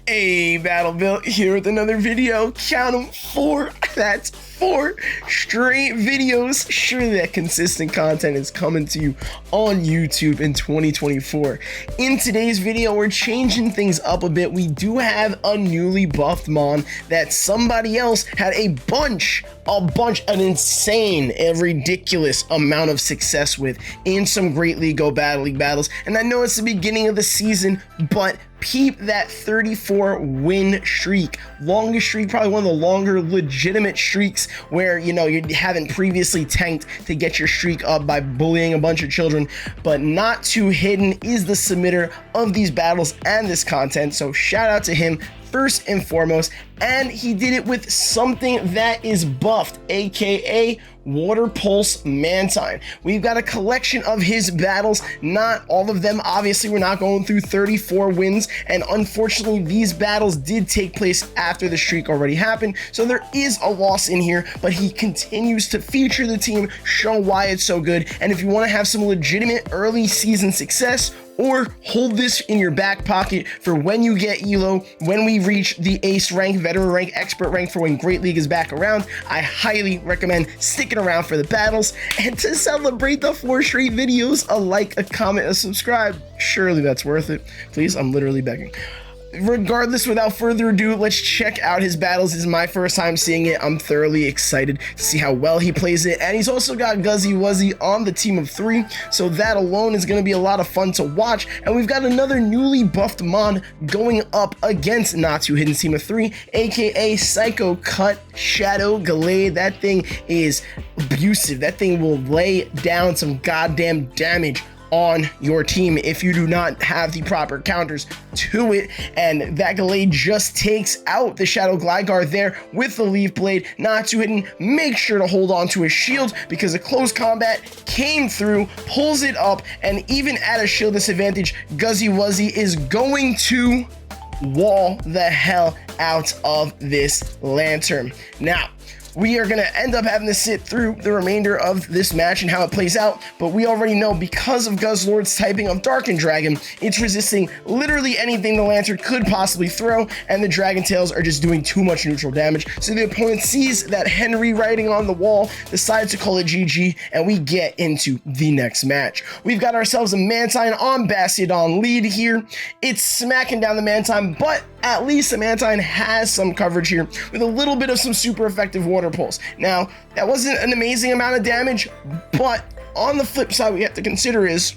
Hey, Battle Built here with another video. Count them, 4. That's 4 straight videos. Surely that consistent content is coming to you on YouTube in 2024. In today's video, we're changing things up a bit. We do have a newly buffed Mon that somebody else had an insane and ridiculous amount of success with in some Great League Go Battle League battles. And I know it's the beginning of the season, but peep that 34 win streak. Longest streak, probably one of the longer legitimate streaks where, you know, you haven't previously tanked to get your streak up by bullying a bunch of children. But Not Too Hidden is the submitter of these battles and this content, so shout out to him first and foremost. And he did it with something that is buffed, aka Water Pulse Mantine. We've got a collection of his battles, not all of them. Obviously, we're not going through 34 wins, and unfortunately, these battles did take place after the streak already happened, so there is a loss in here, but he continues to feature the team, show why it's so good. And if you want to have some legitimate early season success, or hold this in your back pocket for when you get ELO, when we reach the ace rank, veteran rank, expert rank for when Great League is back around, I highly recommend sticking around for the battles. And to celebrate the 4 straight videos, a like, a comment, a subscribe, surely that's worth it. Please, I'm literally begging. Regardless, without further ado, let's check out his battles. This is my first time seeing it. I'm thoroughly excited to see how well he plays it. And he's also got Guzzy Wuzzy on the team of 3, so that alone is going to be a lot of fun to watch. And we've got another newly buffed Mon going up against Not Too Hidden's team of 3, aka Psycho Cut Shadow Gallade. That thing is abusive. That thing will lay down some goddamn damage on your team if you do not have the proper counters to it. And that Gallade just takes out the Shadow Gligar there with the Leaf Blade. Not Too Hidden, make sure to hold on to his shield because a close combat came through, pulls it up, and even at a shield disadvantage, Guzzy Wuzzy is going to wall the hell out of this Lantern. Now, we are going to end up having to sit through the remainder of this match and how it plays out, but we already know because of Guzzlord's typing of Darkened Dragon, it's resisting literally anything the Lantern could possibly throw, and the Dragon Tails are just doing too much neutral damage. So the opponent sees that Henry writing on the wall, decides to call it GG, and we get into the next match. We've got ourselves a Mantine on Bastiodon lead here. It's smacking down the Mantine, but at least the Mantine has some coverage here with a little bit of some super effective Water Pulse. Now, that wasn't an amazing amount of damage, but on the flip side, we have to consider is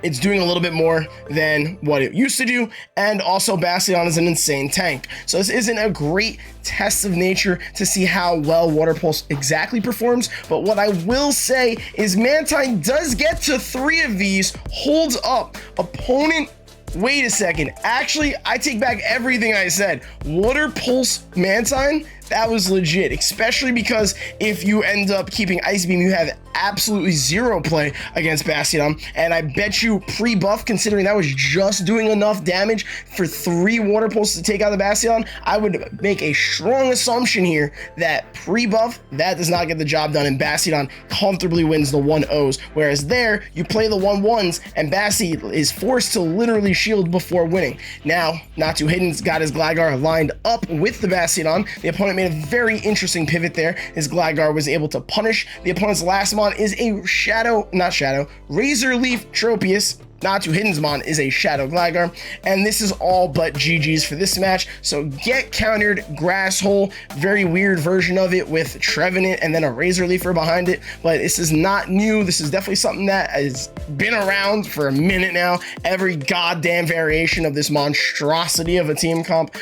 it's doing a little bit more than what it used to do, and also Bastiodon is an insane tank. So this isn't a great test of nature to see how well Water Pulse exactly performs, but what I will say is Mantine does get to 3 of these, holds up, opponent. Wait a second. Actually, I take back everything I said. Water Pulse Mantine, that was legit, especially because if you end up keeping Ice Beam, you have absolutely 0 play against Bastiodon, and I bet you pre-buff, considering that was just doing enough damage for 3 Water Pulses to take out the Bastiodon, I would make a strong assumption here that pre-buff, that does not get the job done, and Bastiodon comfortably wins the 1-0s, whereas there, you play the 1-1s, and Basti is forced to literally shield before winning. Now, Not Too Hidden's got his Gligar lined up with the Bastiodon. The opponent made a very interesting pivot there. His Gligar was able to punish the opponent's last Mon is a Razor Leaf Tropius. Not Too Hidden's Mon is a Shadow Gligar, and this is all but GG's for this match. So get countered, Grass Hole, very weird version of it with Trevenant and then a Razor Leafer behind it, but this is not new. This is definitely something that has been around for a minute now. Every goddamn variation of this monstrosity of a team comp,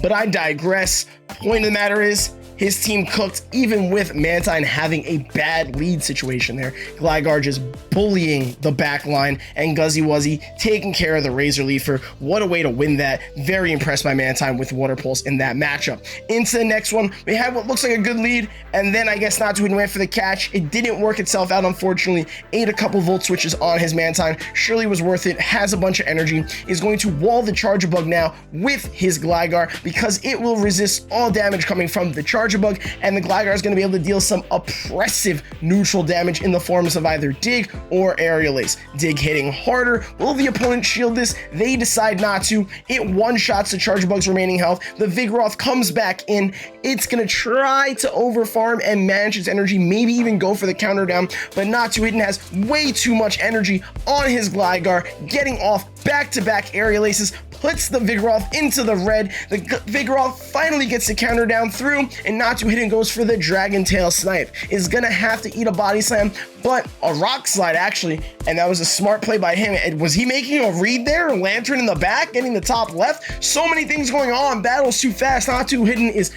but I digress. Point of the matter is, his team cooked even with Mantine having a bad lead situation there. Gligar just bullying the back line, and Guzzy Wuzzy taking care of the Razor Leafer. What a way to win that. Very impressed by Mantine with Water Pulse in that matchup. Into the next one, we have what looks like a good lead, and then I guess Not Too Hidden went for the catch. It didn't work itself out, unfortunately. Ate a couple Volt Switches on his Mantine. Surely was worth it. Has a bunch of energy. Is going to wall the Charge Bug now with his Gligar because it will resist all damage coming from the Charge Charge Bug, and the Gligar is going to be able to deal some oppressive neutral damage in the forms of either Dig or Aerial Ace. Dig hitting harder. Will the opponent shield this? They decide not to. It one-shots the Charge Bug's remaining health. The Vigoroth comes back in. It's going to try to overfarm and manage its energy, maybe even go for the counter down, but Not Too Hidden has way too much energy on his Gligar, getting off back-to-back Aerial Aces, puts the Vigoroth into the red. The Vigoroth finally gets the counter down through, and Not Too Hidden goes for the Dragon Tail Snipe. Is gonna have to eat a Body Slam, but a Rock Slide actually, and that was a smart play by him. Was he making a read there? Lantern in the back, getting the top left. So many things going on. Battle's too fast. Not Too Hidden is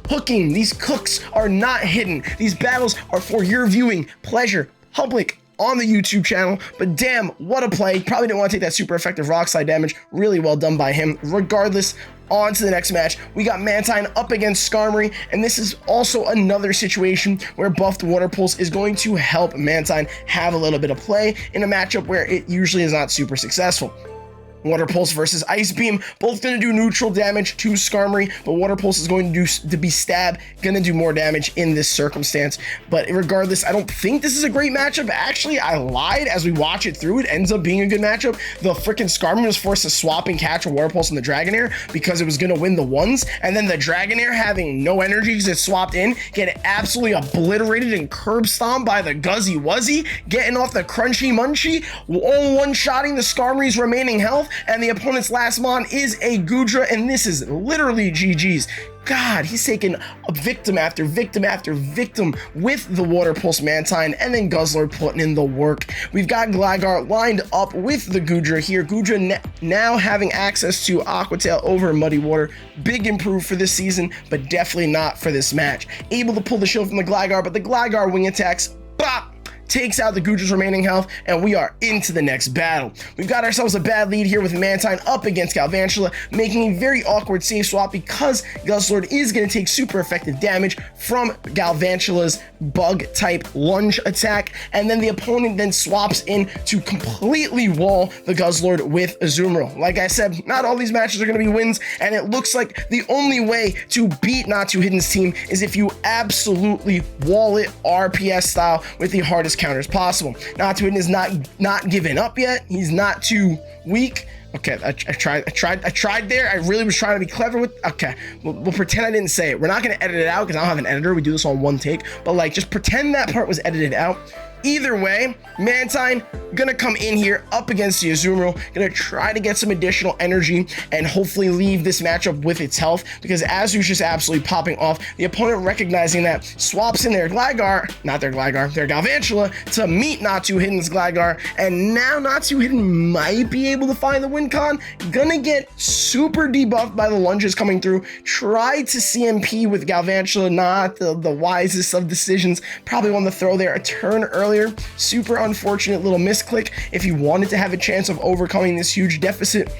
hooking. These cooks are not hidden. These battles are for your viewing pleasure, public, on the YouTube channel, but damn, what a play. Probably didn't want to take that super effective Rock Slide damage. Really well done by him. Regardless, on to the next match. We got Mantine up against Skarmory, and this is also another situation where buffed Water Pulse is going to help Mantine have a little bit of play in a matchup where it usually is not super successful. Water Pulse versus Ice Beam, both going to do neutral damage to Skarmory, but Water Pulse is going to be stab, going to do more damage in this circumstance. But regardless, I don't think this is a great matchup. Actually, I lied. As we watch it through, it ends up being a good matchup. The freaking Skarmory was forced to swap and catch a Water Pulse on the Dragonair because it was going to win the ones, and then the Dragonair, having no energy because it swapped in, get absolutely obliterated and curb stomped by the Guzzy Wuzzy, getting off the Crunchy Munchy, all one-shotting the Skarmory's remaining health. And the opponent's last mon is a Goodra, and this is literally GG's. God, he's taking a victim after victim after victim with the Water Pulse Mantine, and then Guzzlord putting in the work. We've got Gligar lined up with the Goodra here. Goodra now having access to Aqua Tail over Muddy Water. Big improve for this season, but definitely not for this match. Able to pull the shield from the Gligar, but the Gligar wing attacks, bop, takes out the Goodra's remaining health, and we are into the next battle. We've got ourselves a bad lead here with Mantine up against Galvantula, making a very awkward safe swap because Guzzlord is going to take super effective damage from Galvantula's bug type lunge attack, and then the opponent then swaps in to completely wall the Guzzlord with Azumarill. Like I said, not all these matches are going to be wins, and it looks like the only way to beat Not Too Hidden's team is if you absolutely wall it RPS style with the hardest counters possible. Not Too Hidden is not giving up yet. He's not too weak. Okay, I tried there. I really was trying to be clever with, okay, we'll pretend I didn't say it. We're not going to edit it out because I don't have an editor. We do this on one take, but like, just pretend that part was edited out. Either way, Mantine gonna come in here up against the Azumarill, gonna try to get some additional energy and hopefully leave this matchup with its health, because Azu's just absolutely popping off. The opponent, recognizing that, swaps in their Gligar, not their Gligar, their Galvantula to meet Not Too Hidden's Gligar, and now Not Too Hidden might be able to find the win con. Gonna get super debuffed by the lunges coming through. Tried to CMP with Galvantula, not the wisest of decisions. Probably wanted to throw there a turn early. Super unfortunate little misclick if he wanted to have a chance of overcoming this huge deficit.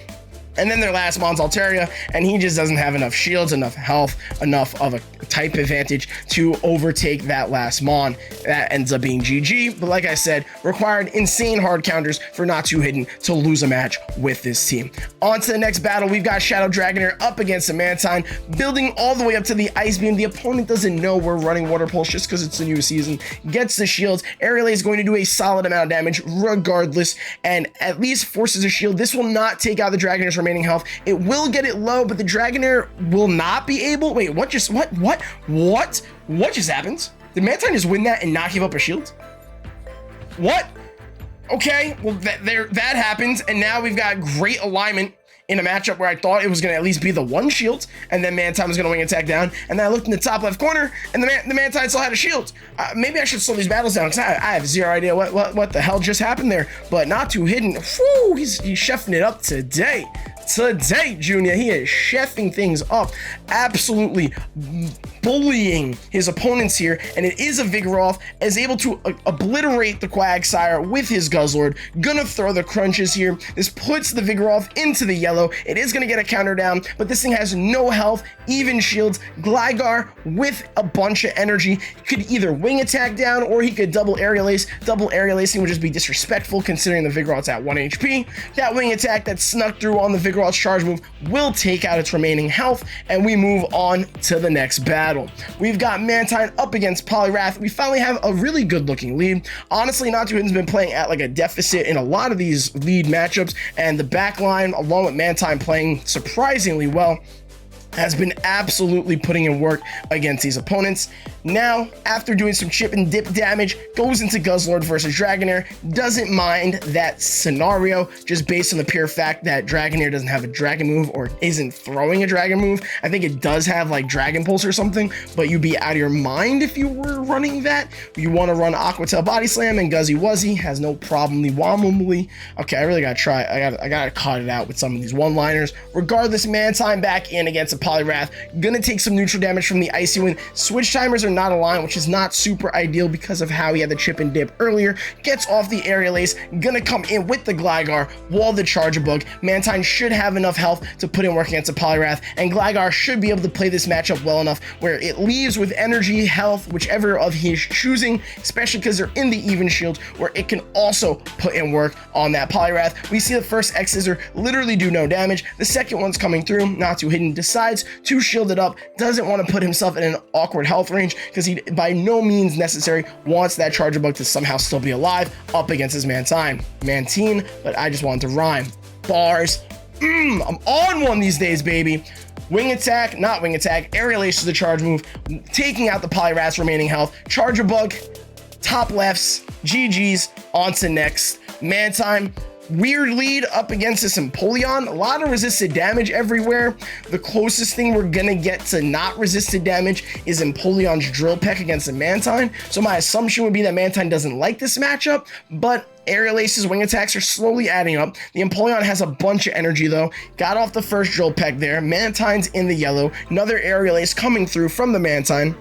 And then their last mon's Altaria, and he just doesn't have enough shields, enough health, enough of a type advantage to overtake that last mon. That ends up being GG, but like I said, required insane hard counters for Not Too Hidden to lose a match with this team. On to the next battle, we've got Shadow Dragonair up against the Mantine, building all the way up to the Ice Beam. The opponent doesn't know we're running Water Pulse just because it's a new season. Gets the shields. Aerial is going to do a solid amount of damage regardless, and at least forces a shield. This will not take out the Dragonair's remaining health. It will get it low, but the Dragonair will not be able. Wait, what just happened? Did Mantine just win that and not give up a shield? What? Okay, well that happens, and now we've got great alignment in a matchup where I thought it was going to at least be the one shield, and then Mantine was going to wing attack down, and then I looked in the top left corner, and the Mantine still had a shield. Maybe I should slow these battles down, because I have zero idea what the hell just happened there, but Not Too Hidden, whew, he's chefing it up today. Junior, he is chefing things up, absolutely bullying his opponents here, and it is a Vigoroth, is able to obliterate the Quagsire with his Guzzlord. Gonna throw the crunches here. This puts the Vigoroth into the yellow. It is gonna get a counter down, but this thing has no health, even shields. Gligar with a bunch of energy could either wing attack down, or he could double Aerial Ace. Double Aerial Acing would just be disrespectful considering the Vigoroth's at 1 HP. That wing attack that snuck through on the Vigoroth Vigoroth's charge move will take out its remaining health, and we move on to the next battle. We've got Mantine up against Poliwrath. We finally have a really good looking lead. Honestly, Not Too Hitten's been playing at like a deficit in a lot of these lead matchups, and the back line, along with Mantine playing surprisingly well, has been absolutely putting in work against these opponents. Now, after doing some chip and dip damage, goes into Guzzlord versus Dragonair. Doesn't mind that scenario, just based on the pure fact that Dragonair doesn't have a dragon move or isn't throwing a dragon move. I think it does have like Dragon Pulse or something, but you'd be out of your mind if you were running that. You want to run Aqua Tail Body Slam, and Guzzy Wuzzy has no problem wobbly. Okay, I really gotta try. I gotta cut it out with some of these one-liners. Regardless, Mantine back in against a Poliwrath. Gonna take some neutral damage from the Icy Wind. Switch timers are not aligned, which is not super ideal because of how he had the chip and dip earlier. Gets off the Aerial Ace, gonna come in with the Gligar, wall the Charger Bug. Mantine should have enough health to put in work against a Poliwrath, and Gligar should be able to play this matchup well enough where it leaves with energy, health, whichever of his choosing, especially because they're in the even shield, where it can also put in work on that Poliwrath. We see the first X Scissor literally do no damage. The second one's coming through. Not Too Hidden decides to shield it up, doesn't want to put himself in an awkward health range because he by no means necessary wants that Charger Bug to somehow still be alive up against his Mantine, but I just wanted to rhyme. Bars. I'm on one these days, baby. Wing attack, not wing attack, Aerial Ace to the charge move, taking out the Poliwrath's remaining health. Charger Bug, top lefts, GG's, on to next. Mantine, weird lead up against this Empoleon. A lot of resisted damage everywhere. The closest thing we're gonna get to not resisted damage is Empoleon's Drill Peck against the Mantine. So my assumption would be that Mantine doesn't like this matchup, but Aerial Ace's wing attacks are slowly adding up. The Empoleon has a bunch of energy though. Got off the first Drill Peck there. Mantine's in the yellow. Another Aerial Ace coming through from the Mantine.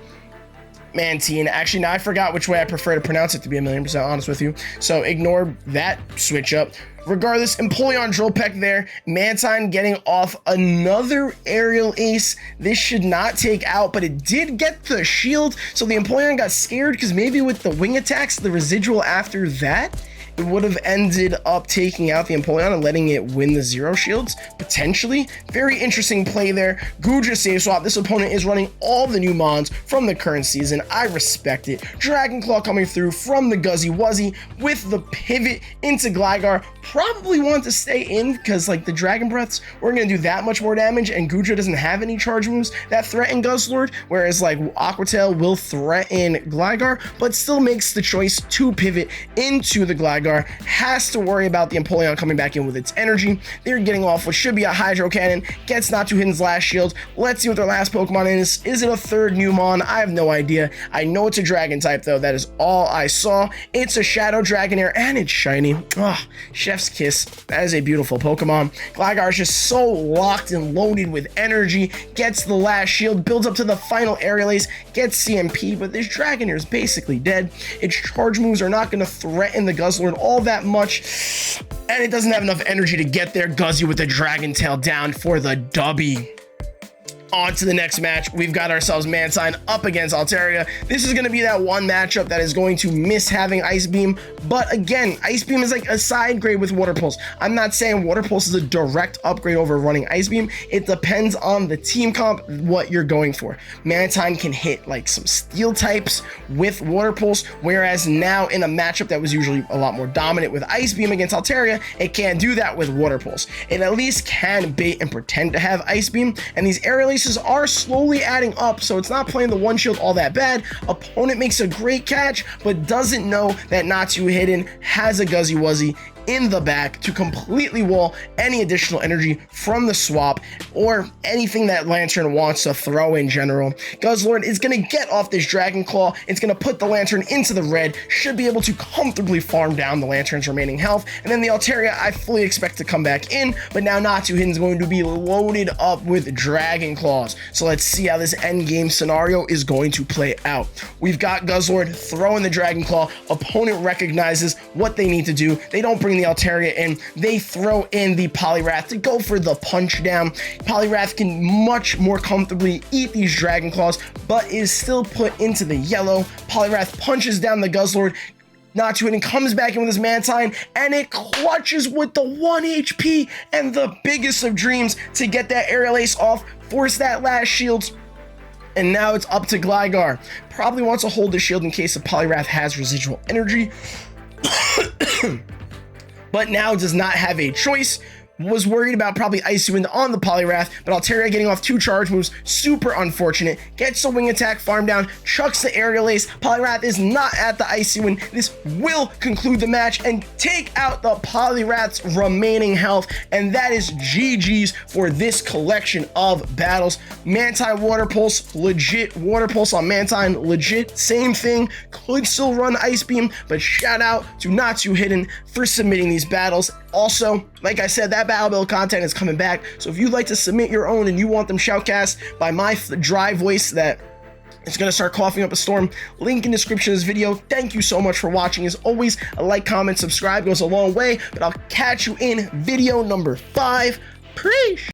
Actually, now I forgot which way I prefer to pronounce it, to be 1,000,000% honest with you. So ignore that switch up. Regardless, Empoleon Drill Peck there. Mantine getting off another Aerial Ace. This should not take out, but it did get the shield. So the Empoleon got scared because maybe with the wing attacks, the residual after that, it would have ended up taking out the Empoleon and letting it win the zero shields, potentially. Very interesting play there. Goodra save swap. This opponent is running all the new mons from the current season. I respect it. Dragon Claw coming through from the Guzzy Wuzzy with the pivot into Gligar. Probably want to stay in because like the Dragon Breaths weren't going to do that much more damage, and Goodra doesn't have any charge moves that threaten Guzzlord, whereas like Aqua Tail will threaten Gligar, but still makes the choice to pivot into the Gligar. Has to worry about the Empoleon coming back in with its energy. They're getting off what should be a Hydro Cannon. Gets Not Too Hidden's last shield. Let's see what their last Pokemon is. Is it a third new mon? I have no idea. I know it's a Dragon type though. That is all I saw. It's a Shadow Dragonair and it's shiny. Ah, chef's kiss. That is a beautiful Pokemon. Gligar is just so locked and loaded with energy. Gets the last shield. Builds up to the final Aerial Ace. Gets CMP, but this Dragonair is basically dead. Its charge moves are not going to threaten the Guzzlord all that much, and it doesn't have enough energy to get there. Guzzy with the Dragon Tail down for the dubby. On to the next match. We've got ourselves Mantine up against Altaria. This is going to be that one matchup that is going to miss having Ice Beam, but again, Ice Beam is like a side grade with Water Pulse. I'm not saying Water Pulse is a direct upgrade over running Ice Beam. It depends on the team comp, what you're going for. Mantine can hit like some Steel types with Water Pulse, whereas now in a matchup that was usually a lot more dominant with Ice Beam against Altaria, it can't do that with Water Pulse. It at least can bait and pretend to have Ice Beam, and these Aerial Aces are slowly adding up, so it's not playing the one shield all that bad. Opponent makes a great catch, but doesn't know that Not Too Hidden has a Guzzy Wuzzy in the back to completely wall any additional energy from the swap or anything that Lantern wants to throw in general. Guzzlord is going to get off this Dragon Claw. It's going to put the Lantern into the red, should be able to comfortably farm down the Lantern's remaining health, and then the Altaria I fully expect to come back in, but now Not Too Hidden is going to be loaded up with Dragon Claws. So let's see how this end game scenario is going to play out. We've got Guzzlord throwing the Dragon Claw. Opponent recognizes what they need to do. They don't bring the Altaria in, they throw in the Poliwrath to go for the punch down. Poliwrath can much more comfortably eat these Dragon Claws, but is still put into the yellow. Poliwrath punches down the Guzzlord. Not to it, and comes back in with his Mantine, and it clutches with the 1 HP and the biggest of dreams to get that Aerial Ace off, force that last shield, and now it's up to Gligar. Probably wants to hold the shield in case the Poliwrath has residual energy, but now does not have a choice. Was worried about probably Icy Wind on the Poliwrath, but Altaria getting off 2 charge moves, super unfortunate. Gets a Wing Attack, farm down, chucks the Aerial Ace. Poliwrath is not at the Icy Wind. This will conclude the match and take out the Poliwrath's remaining health, and that is GG's for this collection of battles. Mantine Water Pulse, legit. Water Pulse on Mantine, legit. Same thing, could still run Ice Beam, but shout out to Not Too Hidden for submitting these battles. Also, like I said, that battle build content is coming back, so if you'd like to submit your own and you want them shoutcast by my dry voice that is going to start coughing up a storm, link in description of this video. Thank you so much for watching. As always, a like, comment, subscribe goes a long way, but I'll catch you in video number 5. Preach!